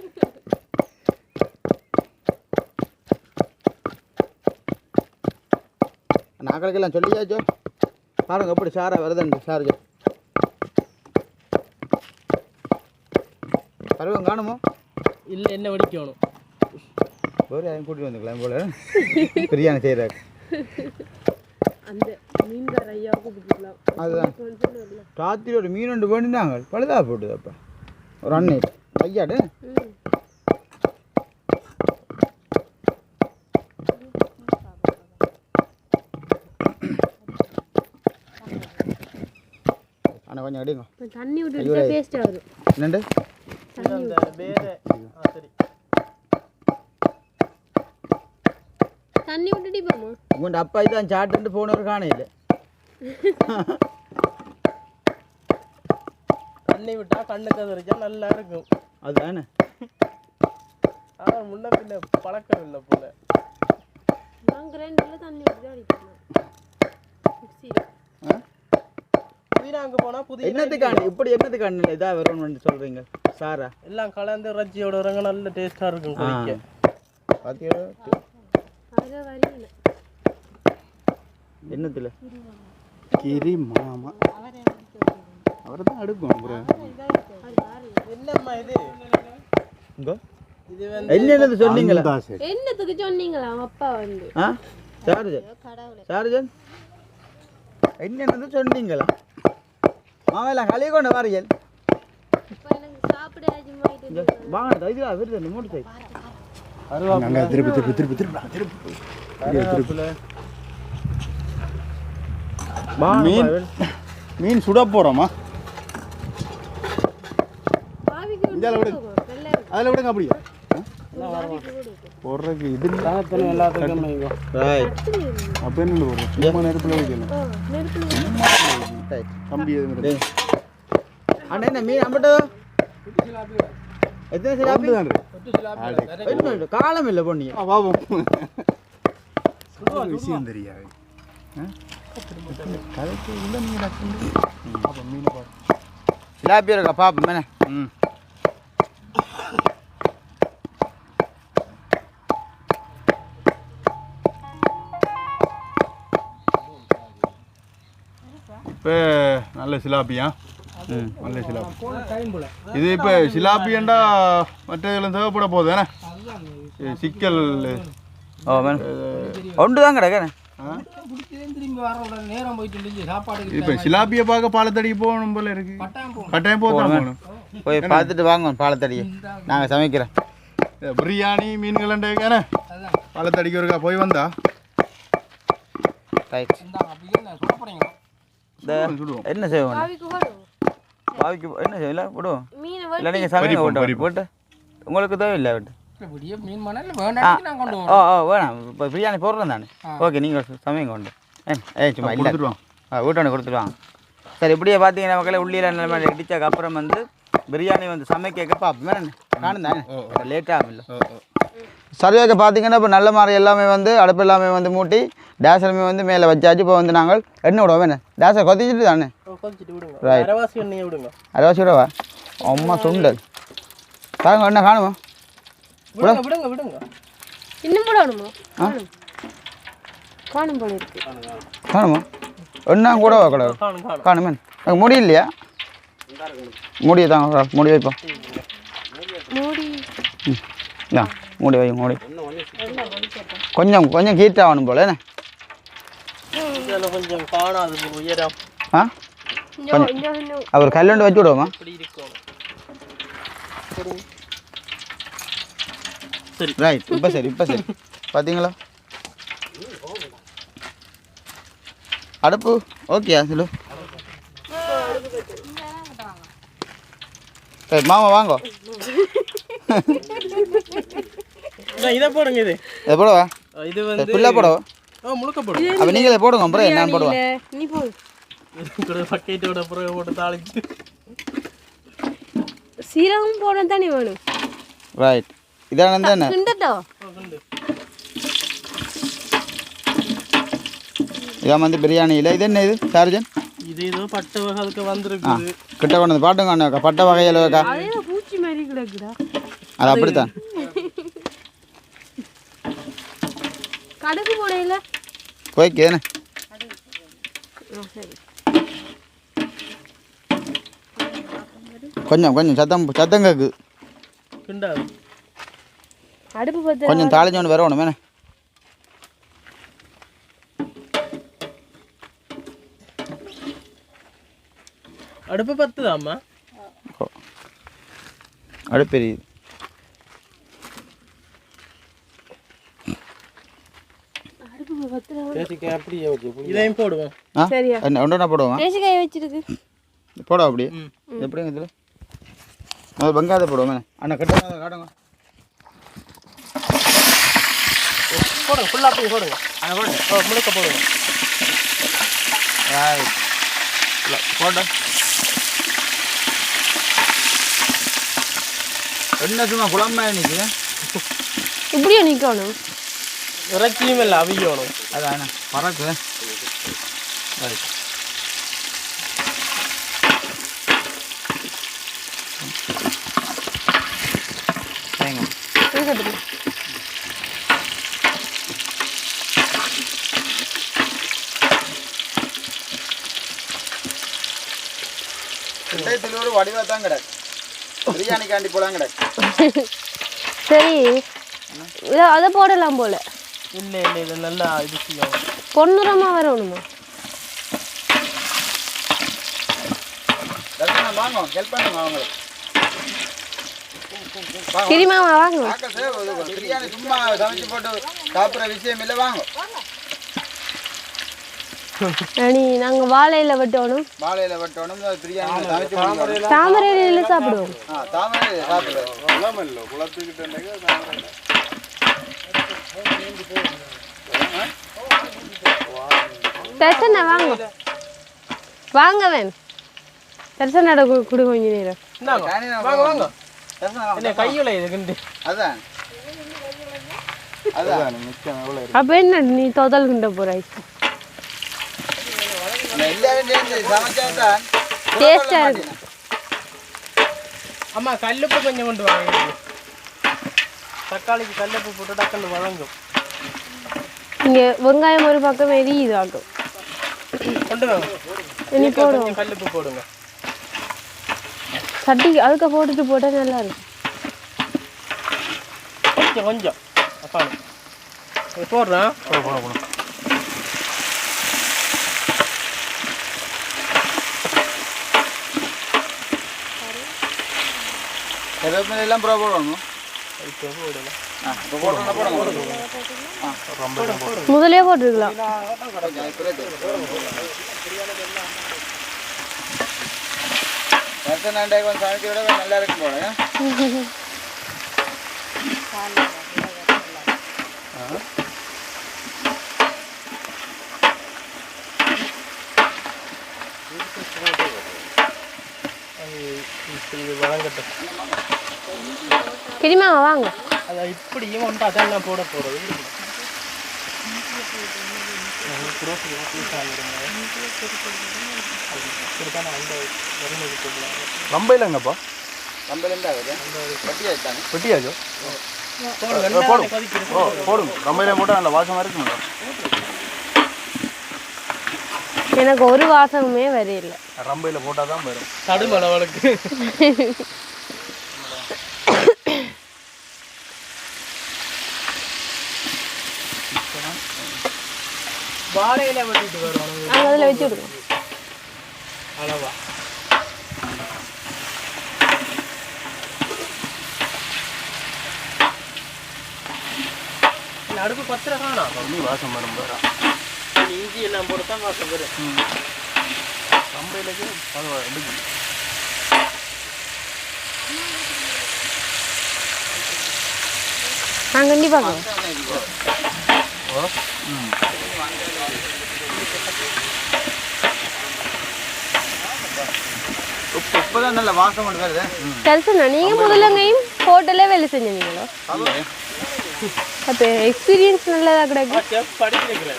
நாக்களுக்கெல்லாம் சொல்லியாச்சோ பாருங்க எப்படி சாரா வருதுண்டு சார்ஜ் பருவம் காணுமோ இல்லை என்ன வடிக்கணும். ஒரு யாரும் கூட்டிட்டு வந்துக்கலாம் போல பிரியாணி செய்கிறாரு. அந்த மீன்கார ஐயா கூப்பிட்டுக்கலாம். அதுதான் ராத்திரி ஒரு மீன் ஒன்று வேண்டினாங்க பழுதா போட்டுது. அப்போ ஒரு அண்ணே ஐயாடு ஆனால் கொஞ்சம் அடிங்க. தண்ணி விட்டு டேஸ்ட் ஆகுது. என்னண்டு அந்த வேற சரி தண்ணி விட்டுட்டு போமா உங்கள்கிட்ட அப்பா இதான் சாப்பிட்டு போனவர் காணையில் தண்ணி விட்டா கண்ணுக்கு தெரிஞ்சா நல்லா இருக்கும். அதுதானே ஆனால் முன்ன பின்ன பழக்கம் இல்லை போல. நாங்கள் 2 தண்ணி விட்டு அடிக்கணும். புதினா அங்கே போனால் புதினா என்னத்துக்கான இப்படி என்னத்துக்கான இதாக வரும்னு சொல்கிறீங்க சாரா எல்லாம் கலந்து இறைச்சியோட வரங்க நல்ல டேஸ்ட்டாக இருக்கும் குடிக்க. பார்த்தீங்களா அது வரையில என்னத்தில் கிரி மாமா அவரை தான் அடுக்கும் ப்ரோ. என்னம்மா இது இங்கோ இது வந்து என்னது சொன்னீங்களா? என்னத்துக்கு சொன்னீங்களா அப்பா வந்து சார்ஜன் என்னது சொன்னீங்களா? மாவெல்லாம் கலையை கொண்ட வாரியல் இப்போ எனக்கு சாப்பிட ஆஜமாயிட்டு வாங்க இது வருது மூட்டு சை திருப்பி மீன் மீன் சுட போகிறோமா இந்தியாவில் விடுங்க அதில் விடுங்க அப்படியா போடுறதுக்கு இது எல்லாத்துக்கும் ரைட் அப்போ என்ன போடுறோம் சும்மா நெருப்பில் வைக்கணும் கம்பி எதுவும் அண்ணா என்ன மீன் அம்பட்டோ எத்தனை சிலாப்பி காலம் இல்லை பொண்ணு பாபம் விஷயம் தெரியாது கதைக்கு உள்ள மீன் அப்போ மீனை பாரு சிலாப்பி இருக்கா பாப்போம் என்ன ம் இப்போ நல்ல சிலாப்பியா நல்ல சிலாப்பி இது இப்போ சிலாப்பியண்டா மற்ற இதில் தேவைப்பட போகுது ஏன்னா சிக்கல் ஓ மேம் ஒன்று தான் கிடக்கிறேன் இப்போ சிலாப்பியை பார்க்க பாலத்தடிக்கு போகணும் போல இருக்கு கட்டாயம் போகணும் போய் பார்த்துட்டு வாங்க பாலத்தடியை நாங்கள் சமைக்கிறோம் பிரியாணி மீன்கள் ஏன்னா பாலத்தடிக்கு இருக்கா போய் வந்தா ரைட் என்ன செய்வோம் பாவிக்கு என்ன செய்யல விடுவோம் இல்லை நீங்கள் சமைங்க விட்டு போட்டு உங்களுக்கு தேவை இல்லை விட்டு ஓ ஓ வேணாம் இப்போ பிரியாணி போடுறேன் தானே ஓகே நீங்கள் சமைங்க கொண்டு சும்மா இல்லை வீட்டோட கொடுத்துருவாங்க சரி இப்படியே பார்த்தீங்கன்னா மக்களே உள்ளியில் நிலைமை இடிச்சதுக்கு அப்புறம் வந்து பிரியாணி வந்து சமைக்க பார்ப்போம் காணும் தானே லேட்டாகும் இல்லை சரியாக பார்த்தீங்கன்னா இப்போ நல்ல மாதிரி எல்லாமே வந்து அடுப்பு எல்லாமே வந்து மூட்டி டேஸ் எல்லாமே வந்து மேலே வச்சாச்சு இப்போ வந்து நாங்கள் எண்ணெய் விடுவோம் என்ன டேஸை கொத்திச்சுட்டு தானே ரைட் அரைவாசி விடவா அம்மா சுண்டல் பாருங்க என்ன காணுமா இன்னும் போடணுமா காணும் போல இருக்கு காணுமா என்ன கூடவா கூட காணுமே எனக்கு முடி இல்லையா முடியை தாங்க முடி வைப்போம் மூடி மூடி வை மூடி கொஞ்சம் கொஞ்சம் ஹீட் ஆகணும் போல என்ன கொஞ்சம் காணாது உயரம் ஆ அவர் கல்லுண்டு வச்சு விடுவோமா ரைட் இப்போ சரி பார்த்தீங்களா அடுப்பு ஓகே சொல்லு சரி மாமா வாங்கோ இதை போடுங்க இது இதை போடவா இது வந்து ஃபுல்லாக போடவா முழுக்க போடுங்க அப்போ நீங்களே போடுங்க அப்புறம் என்ன போடுவேன் நீ போடு பக்கெட்டோட புறவை போட்டு தாளிச்சு சீரகம் போட தானே வேணும் ரைட் இதான என்ன கிண்டட்டோ இதான் வந்து பிரியாணியில் இது என்ன இது சார்ஜன் இது ஏதோ பட்டை வகை அதுக்கு வந்திருக்குது கிட்ட கொண்டு வந்து பாட்டுங்க அண்ணா பட்டை வகையில் வைக்கா அதே பூச்சி மாதிரி கிடக்குடா அது அப்படித்தான் கடுகு போடையில போய்க்கு என்ன கொஞ்சம் சத்தம் கேக்கு கிண்டாது அடுப்பு பத்த கொஞ்சம் தாளிஞ்சோன்னு வரணும் என்ன அடுப்பு பத்துதாம்மா அடுப்பு எரியுது அடுப்பு பத்த அப்படியே இதையும் போடுவோம் சரியா என்ன ஒன்றா போடுவோம் தேசிக்காய் வச்சிருக்கு போடுவோம் அப்படியே எப்படிங்க இதில் அது வெங்காயத்தை போடுவோம் அண்ணா கட்ட காட்டுங்க போடுங்க ஃபுல்லாக அப்படியே போடுங்க அண்ணா போடுங்க முழுக்க போடுங்க போட்ட என்ன சும்மா குழம்பா நிற்குது இப்படியே நிற்கணும் இறக்கியும் இல்லை அவியணும் அதான் பறக்கு இருக்கட்டும் ஒரு வடிவாக தான் கிடக்கு பிரியாணிக்காண்டி போலாம் கிடக்கு சரி அதை போடலாம் போல இல்லை இது நல்லா இது செய்யும் பொன்னுரமா வரணுமா வாங்க ஹெல்ப் பண்ணுங்க அவங்களுக்கு கிரிமாமா வாங்க பிரியாணி சும்மா சமைச்சு போட்டு சாப்பிட்ற விஷயம் இல்லை வாங்க நாங்கள் வாழையில வெட்டணும், வாழையில வெட்டணும், பிரியாணி சமைச்சு முடிக்கணும். தாமரை இலையில சாப்பிடுவோம். தாமரை சாப்பிடுவேன். தர்சனா வாங்க வாங்க வேன் தர்சனாட குடு கொஞ்ச நேரம். வாங்க வாங்க என்ன கையில இதுக்குண்டு அதான் அதான் மிச்சம் எவ்வளோ இருக்கு. அப்போ என்ன நீ தொதல்கிட்ட போகிறாய்? எல்லாரும் சேர்ந்து சமைச்சாதான் டேஸ்டாக இருக்கு. அம்மா கல்லுப்பு கொஞ்சம் கொண்டு வாங்க. தக்காளிக்கு கல்லுப்பு போட்டு டக்குன்னு வழங்கும். இங்கே வெங்காயம் ஒரு பக்கம் எரியுதாக்கும். கொண்டு வாங்க. இனி போடுவோம். கொஞ்சம் கல்லுப்பு போடுங்க. சட்டி அதுக்கு போட்டுட்டு போட்டால் நல்லா இருக்கும். கொஞ்சம் கொஞ்சம் அப்பானு போடுறேன். எல்லாம் ப்ரோ போடணும். முதலே போட்டுருக்கலாம். சமைக்க விட நல்லா இருக்கும் போல. வழங்கட்டும். கிரிமா வாங்க. அதை இப்படியும் ஒன்று அதான் நான் போட போகிறது. ரொம்ப இல்லைங்கப்பா, ரொம்ப இருந்தாங்க பட்டி ஆயிட்டாங்க. வெட்டியாச்சோ போடுங்க. ரொம்ப போட்டால் நல்ல வாசமாக இருக்குங்க. எனக்கு ஒரு வாசமுமே வரையில. ரம்பையில் போட்டால் தான் வரும். தடுமலை வழக்கு. வாழையில வெட்டிட்டு வரும். நாங்கள் அதில் வச்சு விடுவோம். அளவா அடுப்பு பத்திர காணும். நீ வாசம் வரும் போகிறா. இஞ்சி எல்லாம் போட்டு தான் வாசம் வரும். ரம்பையிலேயே பரவாயில்ல எடுக்கும். நான் கண்டிப்பாக இப்போதான் நல்ல வாசம் கொண்டு வருது. தர்சனா நீங்கள் முதலங்கையும் ஹோட்டலே வேலை செஞ்சீங்களோ? அப்போ எக்ஸ்பீரியன்ஸ் நல்லதாக கிடக்கு. படிக்கிறீங்களா?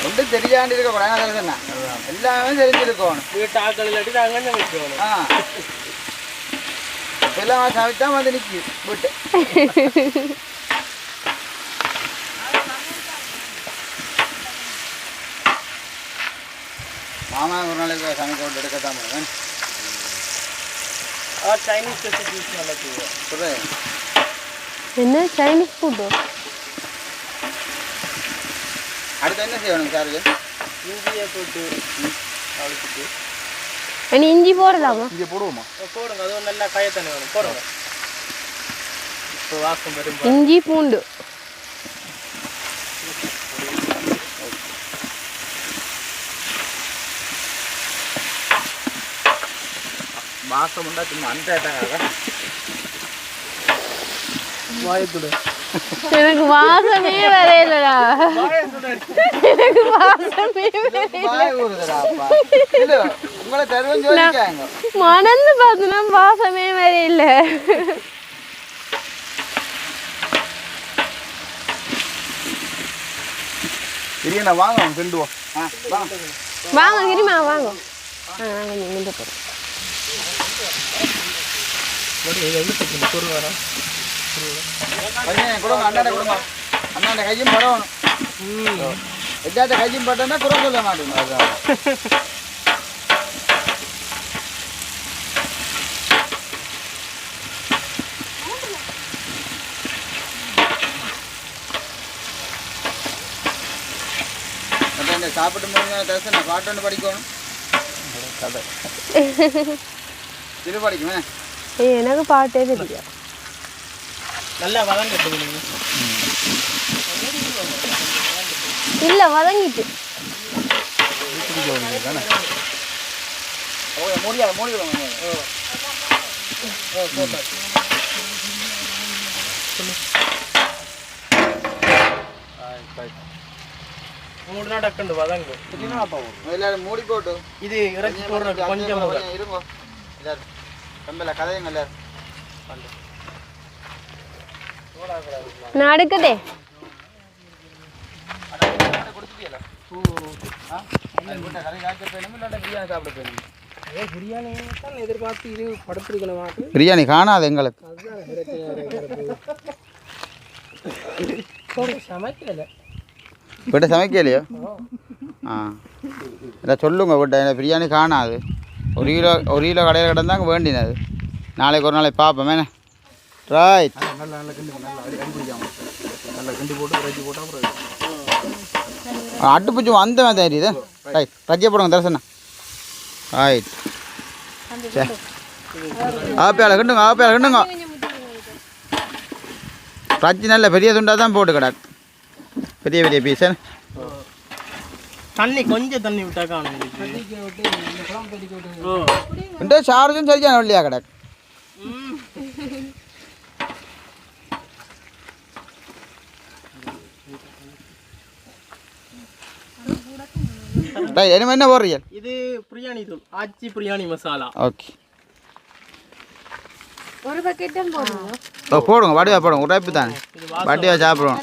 ஒன்றும் தெரியாண்டு இருக்கக்கூடாது. எல்லாமே தெரிஞ்சிருக்கணும். வீட்டு ஆக்கள் இல்லாட்டி தான் அங்கே வைக்கணும். எல்லாம் சமைச்சா வந்து நிற்கி வீட்டு. மாமா ஒரு நாளைக்கு சமைக்க விட்டு எடுக்கத்தான் போவேன். சைனீஸ் ரெசிபிஸ் நல்லா செய்வோம். சொல்கிறேன் என்ன சைனீஸ் ஃபுட்டு? அடுத்து என்ன செய்யணும் சாருக்கு? இஞ்சியை போட்டு அழைச்சிட்டு இனி இஞ்சி போடலாமா? இங்கே போடுவோமா? போடுங்க. அதுவும் நல்லா காயத்தண்ணி வேணும். போடுங்க. இப்போ வாசம் வரும். இஞ்சி பூண்டு மாதம் உண்டா சும்மா அன்றாட்டாங்க. வாயத்துடு. எனக்கு வாசமே வரையிலடா. எனக்கு வாசமே உங்களை தருவம் சொல்லிக்காங்க. மணந்து பார்த்தோன்னா வாசமே வரையில. சரியா வாங்க செண்டுவோம். வாங்க கிரிமா வாங்க. நாங்கள் இங்கே போகிறோம். கொடுங்க அண்ணாண்ட கொடுங்க. அண்ணாண்ட கையும் படணும். எட்டாட்ட கையும் பட்டோன்னா குறை சொல்ல மாட்டேங்க. அதான் சாப்பிட்டு முடிஞ்ச தரிசனம் நான் பாட்டு ஒன்று படிக்கணும். கதை இது படிக்குமே. எனக்கு பாட்டே தெரியும். நல்லா வளர்ந்துட்டு இல்லை வதங்கிட்டு மூணு நாள் டக்குண்டு வதங்கு எல்லாரும் மூடி போட்டு இது இறச்சி போடுறது கொஞ்சம் இருங்க எல்லாரும் கம்பல கதையுங்க எல்லாரும் நான் அடுக்கட்டே எதிர்பார்த்து இது படுத்திருக்கணும் பிரியாணி காணாது எங்களுக்கு சமைக்கல வீட்டை சமைக்கலையோ ஆ இல்லை சொல்லுங்க வீட்டை பிரியாணி காணாது ஒரு கிலோ கடையில் கிடந்தாங்க வேண்டினது நாளைக்கு ஒரு நாளைக்கு பார்ப்போம் என்ன ரைட் அட்டு பூச்சி வந்த மாதிரி தெரியுது ரைட் ரஜ்ஜை போடுங்க தரிசனம் ரைட் சரி ஆப்பியால கிண்டுங்க ரஜ்ஜி நல்ல பெரிய துண்டாக தான் போட்டு கிடக்கு பெரிய பெரிய பீஸ் தண்ணி கொஞ்சம் தண்ணி விட்டா காணும் இந்த சார்ஜும் சரியான வழியாக கிடக்கு இனிமே என்ன போடுறீங்க இது பிரியாணி தூள் ஆச்சி பிரியாணி மசாலா ஓகே ஒரு பக்கெட் தான் போடுங்க போடுங்க வடிவா போடுங்க உரைப்பு தானே வடிவா சாப்பிடுவோம்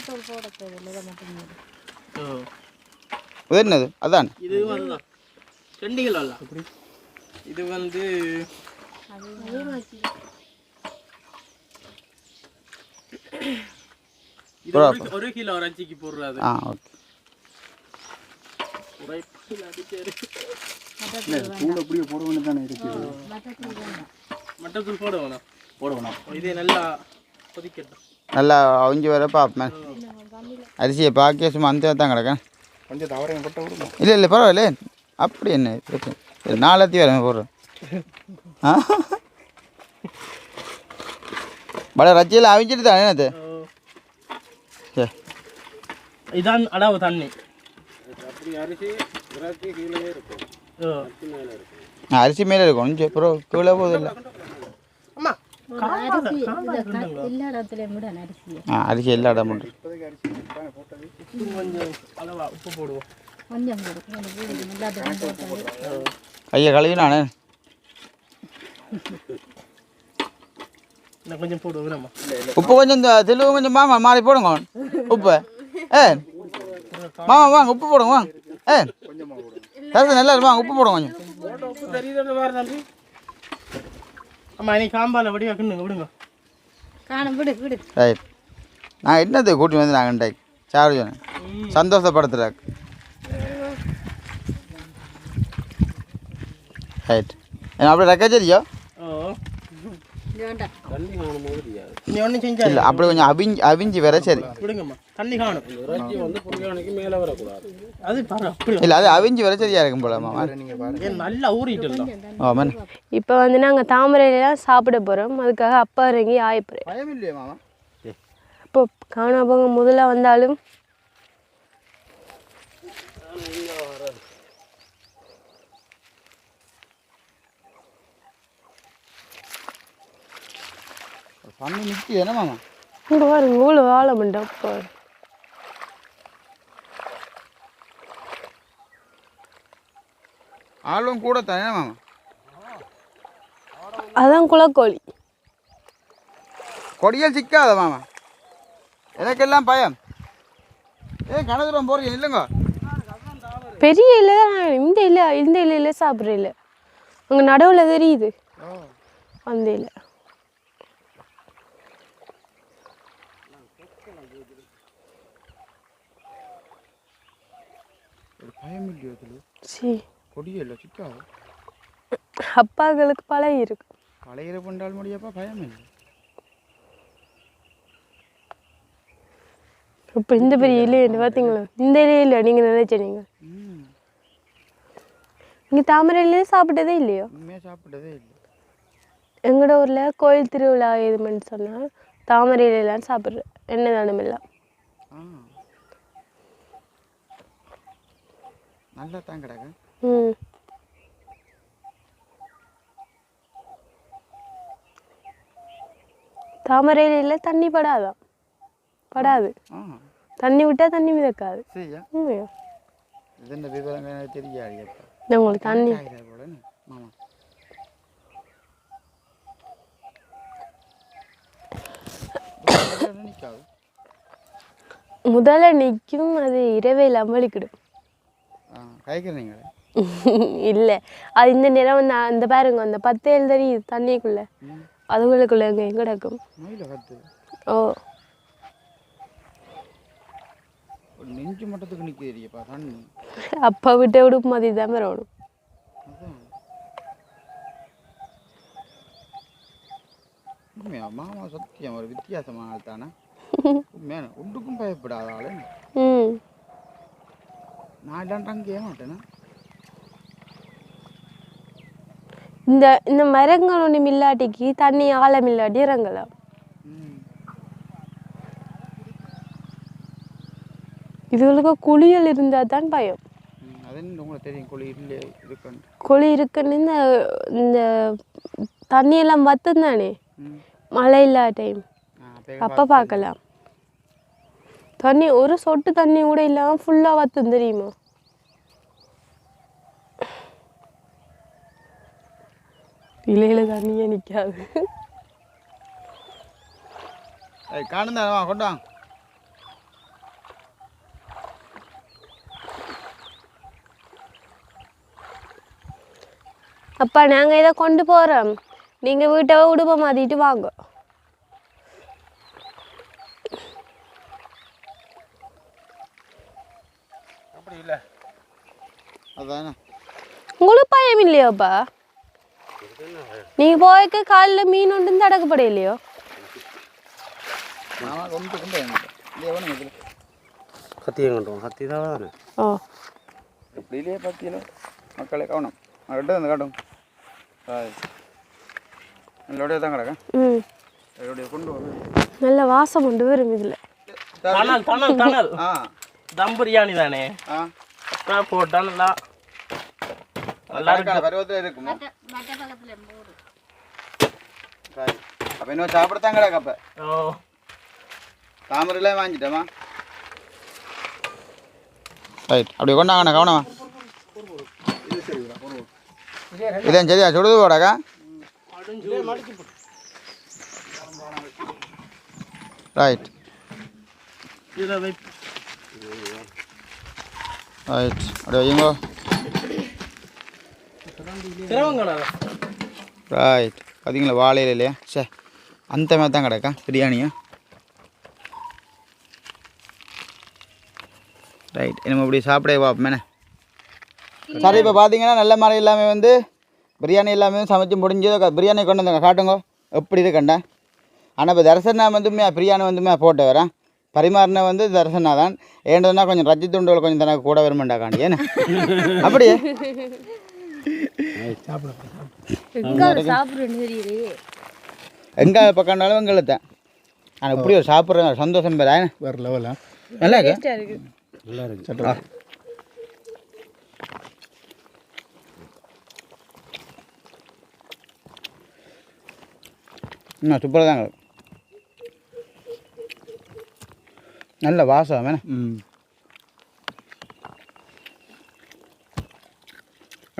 இது என்னது அதான் இது அதுதான் 2 கிலோ அல்ல இது வந்து இது 1 கிலோ இறைச்சிக்கு போடுறது ஆ ஓகே மட்டத்தூள் போடுவேண்ணா இது நல்லா கொதிக்கட்டும் நல்லா அவிஞ்சு வர பார்ப்பேன் அரிசியை பாக்கிய சும்மா அந்த தான் கிடக்கேன் கொஞ்சம் தவறையும் கொட்ட விடுமா இல்லை இல்லை பரவாயில்ல அப்படி என்ன பிரச்சனை நாலாத்தி வரேன் போடுறேன் ஆ பல ரச்சியில் அவிஞ்சிட்டு தான் என்னது சரி இதான் அளவு தண்ணி அரிசி மேலே இருக்கும் கொஞ்சம் அப்புறம் கீழே போகுது இல்லை அரிசி எல்லா இடம் பண்ணுறேன் கொஞ்சம் அளவா உப்பு போடுவோம் கையை கழுவி நானே இன்னும் கொஞ்சம் போடுவோம் உப்பு கொஞ்சம் இந்த தெளிவு கொஞ்சம் மாமா மாறி போடுங்க உப்பு மாமா வாங்க உப்பு போடுங்க வாங்க சரி நல்லா வாங்க உப்பு போடுங்க கொஞ்சம் உப்பு தெரியுது ஆமா இன்னைக்கு காம்பால வடி வைக்கணுங்க விடுங்க ரைட் நான் என்னது கூட்டி வந்து நாங்கள் இன்றைக்கு சார்ஜ் சந்தோஷப்படுத்துறாரு ரைட் என்ன அப்படி ரெக்கச்சரியா நீ ஒன்றும் செஞ்சா இல்லை அப்படி கொஞ்சம் அவிஞ்சு வர சரி விடுங்கம்மா தண்ணி காணும் வந்து புரியாணிக்கு மேலே வரக்கூடாது அது பாரு அப்படி இல்லை அது அவிஞ்சு வர சரியா இருக்கும் போல மாமா நல்லா ஊறிட்டு ஆமாம் இப்போ வந்து நாங்கள் தாமரையிலாம் சாப்பிட போகிறோம் அதுக்காக அப்பா இறங்கி ஆயப்போகிறேன் பயம் இல்லையா மாமா இப்போ காணா போங்க முதல்ல வந்தாலும் பண்ணி நிற்கி என்ன மாமா இங்கே பாருங்க இவ்வளோ வாழை மண்டை அப்போ ஆளும் கூட தானே மாமா அதான் குலக்கோழி கொடியல் சிக்காத மாமா எனக்கெல்லாம் பயம் கணதுரம் போறீங்க இல்லைங்க பெரிய இலை தான் இந்த இலையில சாப்பிட்ற இல்லை அங்கே நடுவில் தெரியுது அந்த இலை பயம் இல்லையோ சரி கொடியல்ல சிக்காத அப்பாக்களுக்கு பழகி இருக்கு பழையிற பண்ணால் முடியப்பா பயம் இல்லை இப்போ இந்த பெரிய இலை பார்த்தீங்களா இந்த இலையில நீங்கள் நினைச்சீங்க நீங்கள் தாமரை இலையே சாப்பிட்டதே இல்லையோ உண்மையாக சாப்பிட்டதே இல்லை எங்களோட ஊரில் கோயில் திருவிழா எதுமென்னு சொன்னால் தாமரை இலையெல்லாம் சாப்பிட்றேன் என்ன தானம் எல்லாம் நல்லா தான் கிடக்கு. ம் தாமரையில இல்லை தண்ணி படாதான் படாது. தண்ணி விட்டால் தண்ணி மிதக்காது. சரியா உண்மையா இது இந்த விவரங்கள் எனக்கு தெரியாது அப்போ. நான் உங்களுக்கு தண்ணி மாமா நிற்காது. முதல்ல நிற்கும், அது இரவையில் அம்பளிக்கிடும். காய்க்கிறீங்களே இல்லை, அது இந்த நிறம் வந்து அந்த பாருங்க அந்த 10 எழுதறி தண்ணிக்குள்ள அதுகளுக்குள்ள எங்கே கிடக்கும். ஓ நெஞ்சு மட்டத்துக்கு நிற்கிறீப்பா தண்ணி. அப்பா விட்டு விடுப்பு மாதிரி தான் வரணும். உண்மையா மாமா சத்தியம் ஒரு வித்தியாசமான ஆள் தானே. உண்மையான ஒன்றுக்கும் பயப்படாத ஆளு. ம் நான் இல்லாண்டா அங்கே மாட்டேன்னா. இந்த இந்த மரங்கள் ஒன்று மில்லாட்டிக்கு தண்ணி ஆழம் இல்லாட்டி இறங்கலாம். இதுகளுக்கு குளியல் இருந்தால் தான் பயம். அது உங்களுக்கு தெரியும் குழி இல்லை இருக்குன்னு. குழி இருக்குன்னு இந்த இந்த தண்ணியெல்லாம் வத்தும் தானே மழை இல்லாத டைம் அப்போ பார்க்கலாம். தண்ணி ஒரு சொட்டு தண்ணி கூட இல்லாமல் ஃபுல்லாக வத்தும் தெரியுமா. இலையில தண்ணியே நிற்காது. காணுந்தா கொண்டாங்க. அப்பா நாங்கள் இதை கொண்டு போகிறோம், நீங்கள் வீட்டை உடுப்பை மாற்றிட்டு வாங்க. அப்படி இல்லை அதானே. உங்களுக்கு பயம் இல்லையோப்பா? நீங்கள் போய்க்கு காலையில் மீன் ஒன்று தடக்கப்பட இல்லையோ? கத்தி தான். ஓ இப்படியிலே பற்றியில மக்களை கவனம் அவர்கிட்ட வந்து காட்டும். நல்லோடைய தான் கிடக்கேன். ம் கொண்டு வரும். நல்ல வாசம் கொண்டு வரும் இதில். தணல் தணல் தணல் தம் பிரியாணி தானே. போட்டா நல்லா நல்லா இருக்கு. பருவத்தில் இருக்குமா? அப்போ இன்னும் சாப்பிடத்தான் கிடக்கு. அப்போ ஓ தாமரையிலே வாங்கிட்டோமா? ரைட், அப்படி கொண்டாங்கண்ணா கவனமா. இதான் சரியா சுடுது போடாக்கா. ரைட் ரைட், அப்படியே வையுங்கோ. ரைட், பார்த்தீங்களா வாழையில இல்லையா? சே அந்த மாதிரி தான் கிடக்கா பிரியாணியா. ரைட், நம்ம இப்படி சாப்பிடவே பார்ப்போமேண்ணே. சரி, இப்போ பார்த்தீங்கன்னா நல்ல மரம் எல்லாமே வந்து பிரியாணி எல்லாமே சமைச்சு முடிஞ்சது. பிரியாணி கொண்டு வந்தாங்க காட்டுங்க எப்படி இருக்கண்டா. ஆனால் இப்போ தரிசனா வந்து பிரியாணி வந்து போட்டு வரேன். பரிமாறின வந்து தரிசனா தான். ஏன்றதுனா கொஞ்சம் ரஜி துண்டுகள் கொஞ்சம் தனக்கு கூட வருமாண்டா காண்டி. ஏன்னா அப்படியே எங்கே பக்கம்னாலும் எங்களை தான். ஆனால் இப்படி ஒரு சாப்பிட்ற சந்தோஷம் பேர் வேறு லெவலா நல்லா இருக்கு. நல்லா இருக்கு சட்டா. சூப்பராக தாங்க. நல்ல வாசம் வேணா.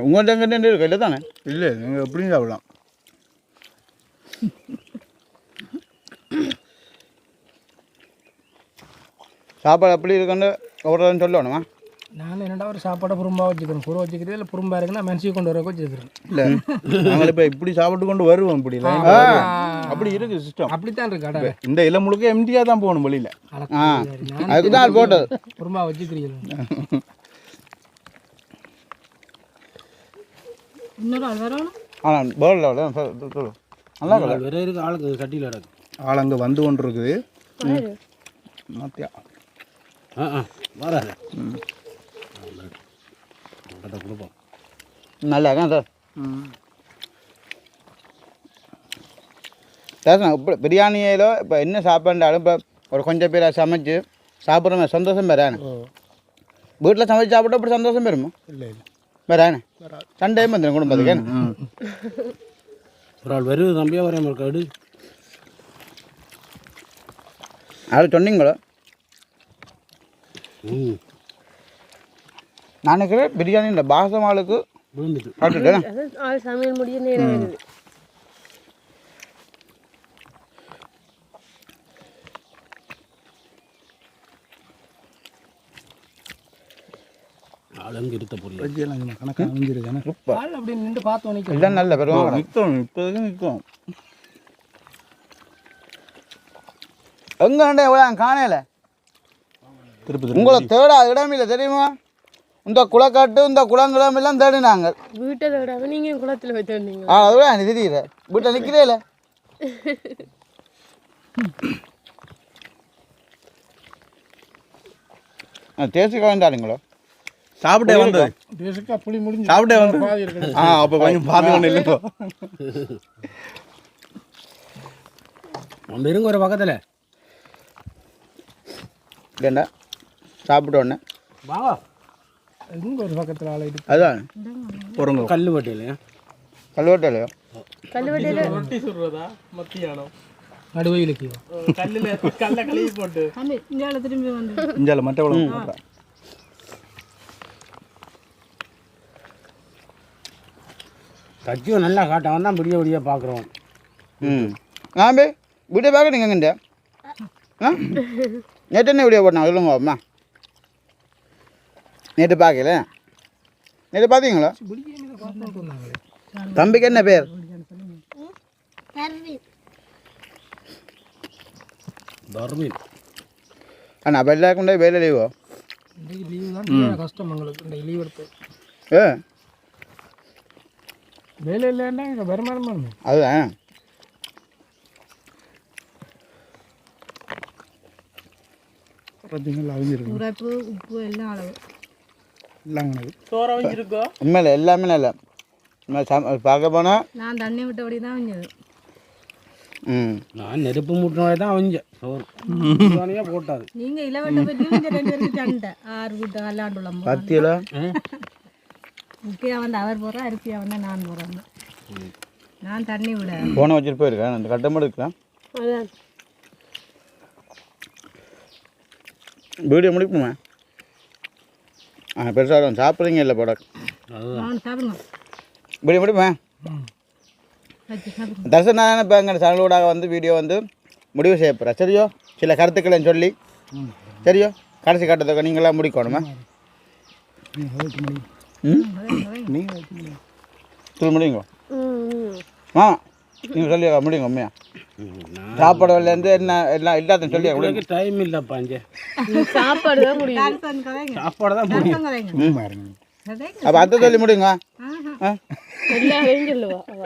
உங்கள்கிட்ட எங்கிட்ட இருக்கு இல்லை தானே? இல்லை, நீங்கள் எப்படியும் சாப்பிடலாம். சாப்பாடு எப்படி இருக்குன்னு ஒவ்வொரு சொல்லணுமா? நான் என்னடா ஒரு சாப்பாடை புறம்பாக வச்சுக்கிறேன். புறம் வச்சுக்கிறேன் இல்லை புறம்பா இருக்குன்னா மனசுக்கு கொண்டு வர வச்சுக்கிறேன். இல்லை, நாங்கள் இப்போ இப்படி சாப்பிட்டு கொண்டு வருவோம். இப்படி இல்லை, அப்படி இருக்குது சிஸ்டம். அப்படித்தான் இருக்கு கடை. இந்த இலை முழுக்க எம்டியாக தான் போகணும் வெளியில். அதுக்கு தான் போட்டது. புறம்பா வச்சுக்கிறீங்க. இன்னொரு ஆள் வரணும். ஆனால் போர்டில் சொல்லு நல்லா இல்லை. வேற இருக்கு ஆளுக்கு கட்டியில் கிடக்கு. ஆள் அங்கே வந்து கொண்டு இருக்குது. மாத்தியா வராது கொடுப்போம். நல்லா இருக்கேன் சார். சார் இப்போ பிரியாணியில இப்போ என்ன சாப்பாண்டாலும் இப்போ ஒரு கொஞ்சம் பேரை சமைச்சு சாப்பிட்ற சந்தோஷம் வேறு. வீட்டில் சமைச்சு சாப்பிட்டா அப்படி சந்தோஷம் வருமா? இல்லை இல்லை வேறானே சண்டையும் வந்துடும் குடும்பத்துக்கு. ஒரு ஆள் வருது தம்பியாக வரையாம இருக்காடு. அது சொன்னீங்களோ? நான் நினைக்கிறேன் பிரியாணி இந்த பாசமாளுக்கு விழுந்துட்டு சாப்பிட்டுட்டேன். அது சமையல் முடிய நேரம் வருது. ஆளுங்க இருத்த பொரியல் பஜ்ஜியெல்லாம் கொஞ்சம் கணக்காக அமைஞ்சிருக்கானே. கால் அப்படி நின்று பார்த்தோம் நிற்கும். இதுதான் நல்ல பெருமாள். நிற்கும் இப்போதைக்கு நிற்கும். எங்கே எவ்வளோ காணையில் திருப்பி உங்களை தேட இடமில்லை தெரியுமா? இந்த குளக்காட்டு இந்த குளங்குளம் எல்லாம் தேடினாங்க. வீட்டை விடாம நீங்கள் குளத்தில் வச்சு வந்தீங்க. அதுதான் எனக்கு தெரியல. வீட்டில் நிற்கிறேல தேசி கலந்தாருங்களோ? சாப்பிட்டே வந்தது. பேசிக்காக புளி முடிஞ்சு சாப்பிட்டே வந்து பாதி இருக்குது. அப்போ கொஞ்சம் பார்த்து கொண்டு இல்லைங்கோ. நம்ம இருங்க ஒரு பக்கத்தில் ஏண்டா சாப்பிட்ட உடனே வாங்க. இங்கே ஒரு பக்கத்தில் ஆள் இருக்கு. அதுதான் பொறுங்க. கல் வட்டியிலையா கல்வெட்டையிலையோ கல்லுவட்டையில் ரொட்டி சுடுறதா மத்தியானம் நடுவையிலுக்கு கல்லில் கல்லை கழுவி போட்டு திரும்பி வந்து இஞ்சால மட்டை குழம்பு போடுறா. கச்சியும் நல்லா காட்டவன் தான் விடிய விடிய பார்க்குறோம். ம் நான் போய் வீட்டை பார்க்க நீங்கள் எங்கேண்ட ஆ நேற்று என்ன வீடியோ போட்டாங்க சொல்லுங்க அம்மா. நேற்று பார்க்கல? நேற்று பார்த்தீங்களா? தம்பிக்கு என்ன பேர்? தர்மீன் அண்ணா அப்போ எல்லாருக்கும் வேலை லீவோ? இன்றைக்கு லீவு தான் கஷ்டம் எங்களுக்கு. இன்றைக்கு லீவ் எடுத்து ஏ வேலை இல்லைன்னா இங்கே வருமானம் பண்ணணும். அதுதான் பார்த்தீங்களா அவிஞ்சிருக்கு. உரைப்பு உப்பு எல்லாம் அளவு இல்லைங்கண்ணது. சோற வஞ்சிருக்கோ உண்மையில் எல்லாமே நல்லா பார்க்க போனால் நான் தண்ணி விட்டபடி தான் வந்தது. ம் நான் நெருப்பு மூட்டினோட தான் அவஞ்சேன் சோறு தனியாக போட்டாது. நீங்கள் இளவட்ட பற்றி ரெண்டு பேருக்கு சண்டை 6 வீட்டு கல்லாண்டுள்ளோம். பத்தியில முக்கியம் வந்து அவர் போகிறா அரிசியாக வந்தால் நான் போகிறேன். நான் தண்ணி விட போனை வச்சுட்டு போயிருக்கேன். அந்த கட்டமாக இருக்கலாம். அதான் வீடியோ முடிப்போமா? பெருசாக சாப்பிட்றீங்க இல்லை போட நான் சாப்பிடுங்க வீடியோ முடிப்போமா? வச்சு சாப்பிடுங்க. தர்சனான இப்போ எங்கள் சேனலோடாக வந்து வீடியோ வந்து முடிவு செய்ய போகிறேன். சரியோ? சில கருத்துக்களை சொல்லி சரியோ? கடைசி கட்டத்தை நீங்களாம் முடிக்கணுமா? ம் சொல்லி முடியுங்க. நீங்கள் சொல்லி முடியுங்க உண்மையா? சாப்பாடுலேருந்து என்ன எல்லாம் எல்லாத்தையும் சொல்லி உங்களுக்கு டைம் இல்லைப்பா இங்கே. சாப்பாடு தான் முடியும். சாப்பாடு தான் முடியும். அப்போ அத்தை சொல்லி முடியுங்க. எல்லாரையும் சொல்லுவா அவ.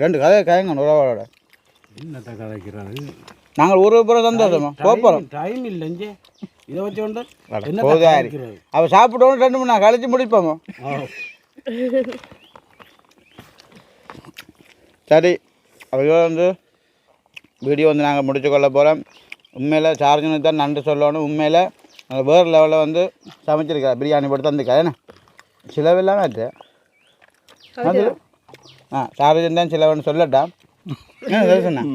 ரெண்டு கதையை கயங்க உறவோட என்னத்த கதைக்கிறாரு. நாங்கள் ஒரு புறம் சந்தோஷமா போகிறோம். டைம் இல்லை இங்கே இதை வச்சோண்டு போதாரி அவள் சாப்பிட்டோன்னு 2 மணி நேரம் கழிச்சு முடிப்போமோ? சரி அப்போ வந்து வீடியோ வந்து நாங்கள் முடிச்சு கொள்ள போகிறோம். உண்மையில் சார்ஜனுக்கு தான் நன்றி சொல்லணும். உண்மையில் அந்த வேறு லெவலில் வந்து சமைச்சிருக்கா பிரியாணி போட்டு தந்துக்கா. ஏன்னா சிலவில்லாமல் ஆச்சு. அது சார்ஜன் தான் சிலவன்னு சொல்லட்டா. சொன்னேன்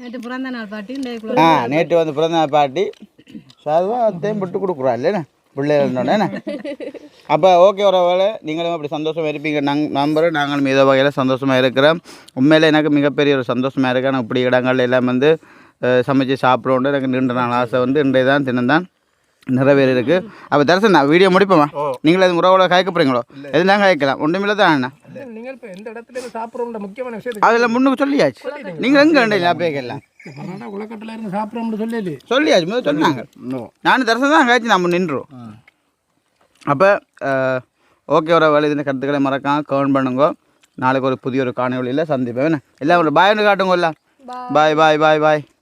நேற்று பிறந்த நாள் பாட்டி நேற்று வந்து பிறந்த நாள் பாட்டி சாதுவாக அதையும் விட்டு கொடுக்குறா இல்லைண்ணே பிள்ளைகள்னோடனே. அப்போ ஓகே ஒரு வேலை நீங்களும் அப்படி சந்தோஷமாக இருப்பீங்க நம்புகிறேன். நாங்களும் ஏதோ வகையில் சந்தோஷமாக இருக்கிறோம். உண்மையில் எனக்கு மிகப்பெரிய ஒரு சந்தோஷமாக இருக்கேன். நான் இப்படி இடங்கள் எல்லாம் வந்து சமைச்சு சாப்பிடணும் எனக்கு நீண்ட நாள் ஆசை வந்து இன்றைய தான் தினந்தான் நிறைவேறி இருக்குது. அப்போ தரிசனம் நான் வீடியோ முடிப்போமா? நீங்களே அது உறவோட காய்க்க போகிறீங்களோ? எதுலாம் காய்க்கலாம் ஒன்றுமில்ல தான் அண்ணா. நீங்கள் இப்போ எந்த இடத்துல சாப்பிட்றோம்ன்ற முக்கியமான விஷயத்துக்கு அதில் முன்னுக்கு சொல்லியாச்சு. நீங்கள் எங்கே வேண்டிய பேக்கலாம் உலகத்தில் இருந்து சாப்பிட்றோம்னு சொல்லி சொல்லியாச்சு முதல் சொன்னாங்க. நானும் தரிசனம் தான் காய்ச்சி நம்ம நின்றோம். அப்போ ஓகே ஒரு வேலை இந்த கருத்துக்களை மறக்காம கமெண்ட் பண்ணுங்க. நாளைக்கு ஒரு புதிய ஒரு காணொலியில் சந்திப்பேன். எல்லாம் ஒரு பாய்னு காட்டுங்க. எல்லாம் பாய் பாய் பாய் பாய்.